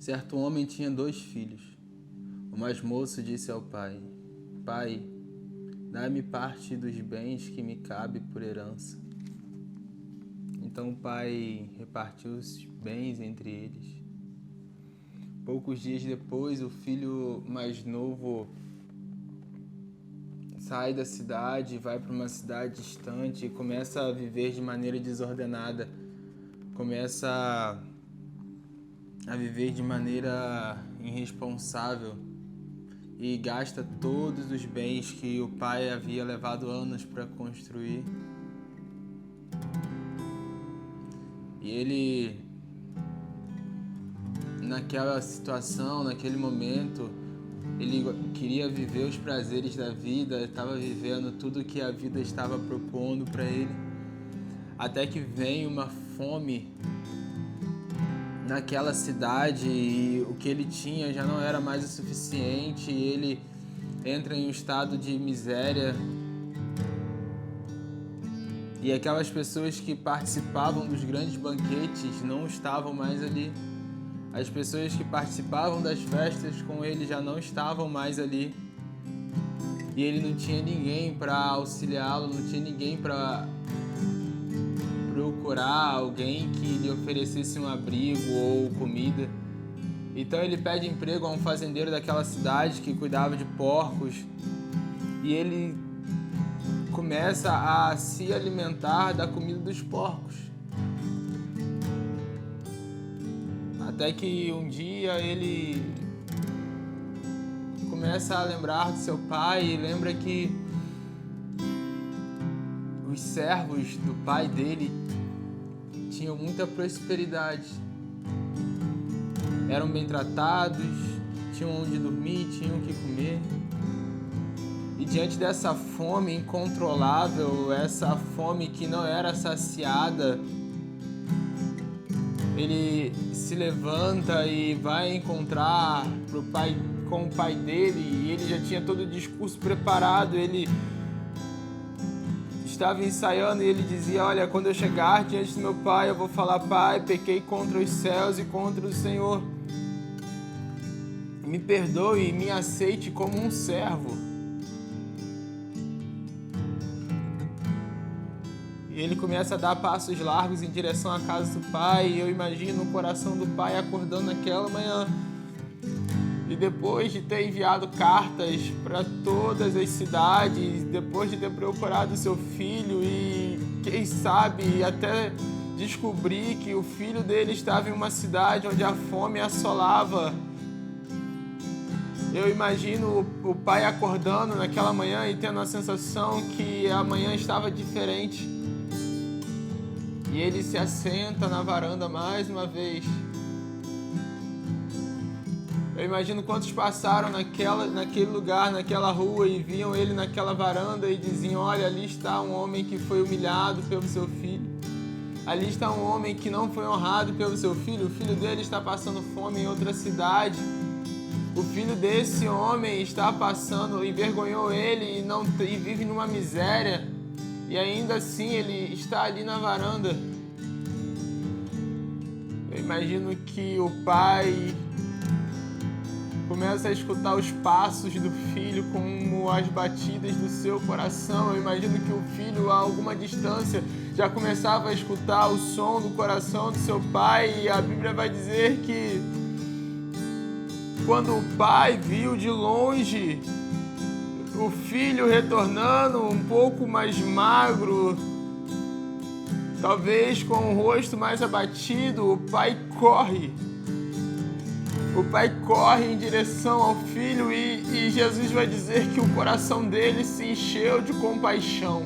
Certo homem tinha 2 filhos. O mais moço disse ao pai: Pai, dá-me parte dos bens que me cabe por herança. Então o pai repartiu os bens entre eles. Poucos dias depois, o filho mais novo sai da cidade, vai para uma cidade distante e começa a viver de maneira desordenada. Começa a viver de maneira irresponsável e gasta todos os bens que o pai havia levado anos para construir. E ele, naquela situação, naquele momento, ele queria viver os prazeres da vida, estava vivendo tudo que a vida estava propondo para ele, até que vem uma fome naquela cidade e o que ele tinha já não era mais o suficiente, e ele entra em um estado de miséria. E aquelas pessoas que participavam dos grandes banquetes não estavam mais ali. As pessoas que participavam das festas com ele já não estavam mais ali. E ele não tinha ninguém para auxiliá-lo, não tinha ninguém para procurar alguém que lhe oferecesse um abrigo ou comida. Então ele pede emprego a um fazendeiro daquela cidade que cuidava de porcos, e ele começa a se alimentar da comida dos porcos. Até que um dia ele começa a lembrar do seu pai e lembra que os servos do pai dele tinham muita prosperidade. Eram bem tratados, tinham onde dormir, tinham o que comer. E diante dessa fome incontrolável, essa fome que não era saciada, ele se levanta e vai encontrar com o pai dele, e ele já tinha todo o discurso preparado. Ele estava ensaiando e ele dizia: olha, quando eu chegar diante do meu pai, eu vou falar: Pai, pequei contra os céus e contra o Senhor. Me perdoe e me aceite como um servo. E ele começa a dar passos largos em direção à casa do pai. E eu imagino o coração do pai acordando naquela manhã. E depois de ter enviado cartas para todas as cidades, depois de ter procurado seu filho e, quem sabe, até descobrir que o filho dele estava em uma cidade onde a fome assolava, eu imagino o pai acordando naquela manhã e tendo a sensação que a manhã estava diferente. E ele se assenta na varanda mais uma vez. Eu imagino quantos passaram naquele lugar, naquela rua, e viam ele naquela varanda e diziam: olha, ali está um homem que foi humilhado pelo seu filho. Ali está um homem que não foi honrado pelo seu filho. O filho dele está passando fome em outra cidade. O filho desse homem está passando, envergonhou ele e vive numa miséria. E ainda assim ele está ali na varanda. Eu imagino que o pai começa a escutar os passos do filho como as batidas do seu coração. Eu imagino que o filho, a alguma distância, já começava a escutar o som do coração do seu pai. E a Bíblia vai dizer que quando o pai viu de longe o filho retornando um pouco mais magro, talvez com o rosto mais abatido, o pai corre. O pai corre em direção ao filho e Jesus vai dizer que o coração dele se encheu de compaixão.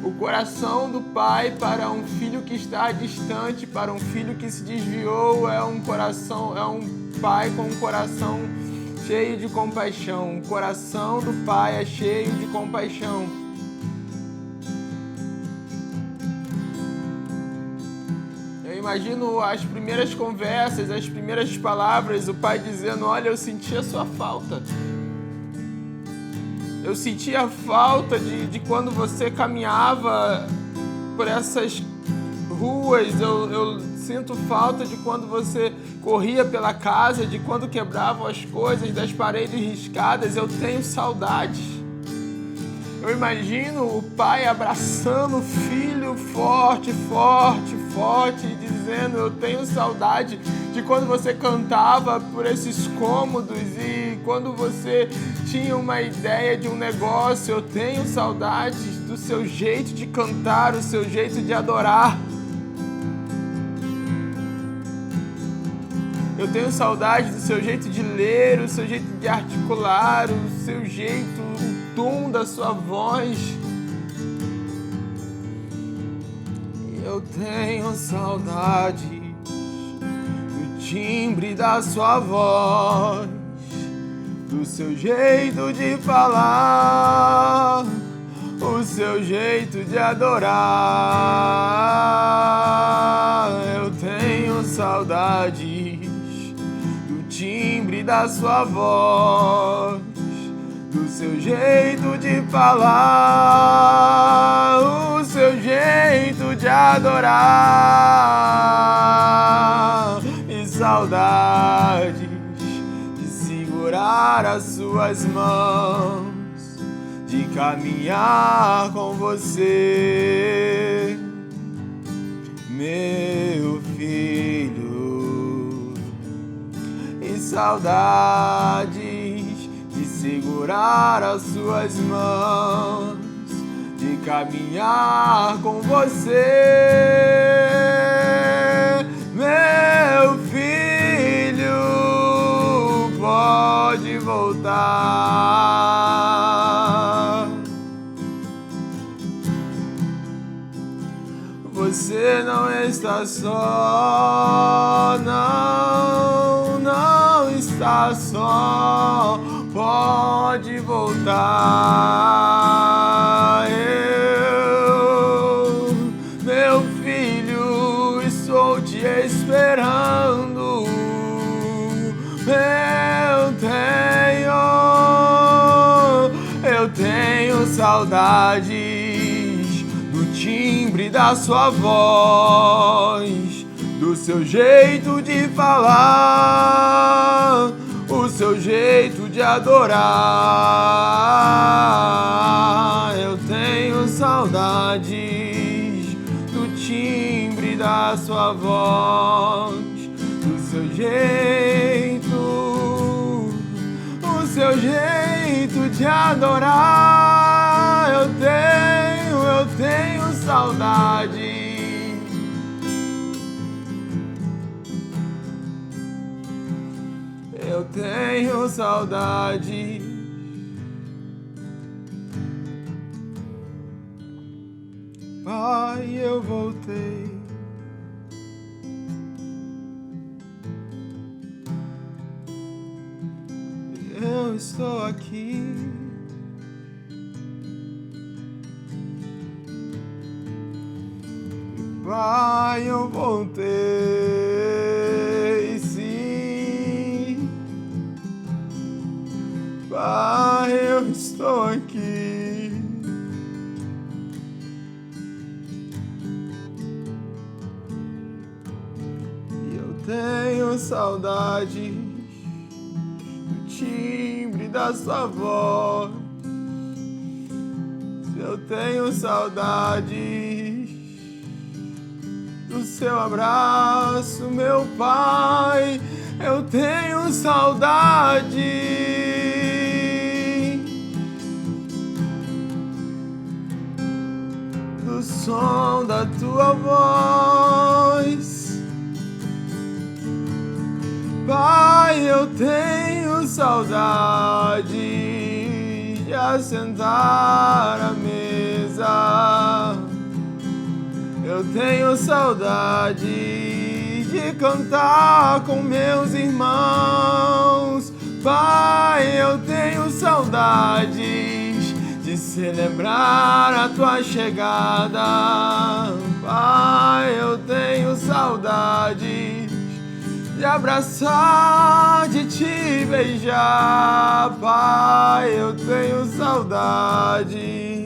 O coração do pai para um filho que está distante, para um filho que se desviou, é um pai com um coração cheio de compaixão. O coração do pai é cheio de compaixão. Eu imagino as primeiras conversas, as primeiras palavras, o pai dizendo: olha, eu senti a sua falta. Eu senti a falta de quando você caminhava por essas ruas, eu sinto falta de quando você corria pela casa, de quando quebravam as coisas, das paredes riscadas. Eu tenho saudades. Eu imagino o pai abraçando o filho forte, forte, forte, e dizendo: eu tenho saudade de quando você cantava por esses cômodos e quando você tinha uma ideia de um negócio. Eu tenho saudades do seu jeito de cantar, o seu jeito de adorar. Eu tenho saudade do seu jeito de ler, o seu jeito de articular, o seu jeito, o tom da sua voz. Eu tenho saudade do timbre da sua voz, do seu jeito de falar, o seu jeito de adorar. Eu tenho saudade do timbre da sua voz, do seu jeito de falar, o seu jeito de adorar. E saudades de segurar as suas mãos, de caminhar com você, meu filho. E saudades de segurar as suas mãos, de caminhar com você, meu filho. Pode voltar. Você não está só, não, não está só. Pode voltar. Eu, meu filho, estou te esperando. Eu tenho saudades do timbre da sua voz, do seu jeito de falar, o seu jeito de adorar. Eu tenho saudades do timbre da sua voz, do seu jeito, o seu jeito de adorar. Eu tenho saudade. Eu tenho saudade. Pai, eu voltei. Eu estou aqui. Pai, eu voltei, sim. Pai, eu estou aqui. E eu tenho saudade do timbre da sua voz. Eu tenho saudade do seu abraço, meu Pai. Eu tenho saudade do som da tua voz. Pai, eu tenho saudade de assentar à mesa. Eu tenho saudade de cantar com meus irmãos. Pai, eu tenho saudades de celebrar a tua chegada. Pai, eu tenho saudades de abraçar, de te beijar. Pai, eu tenho saudade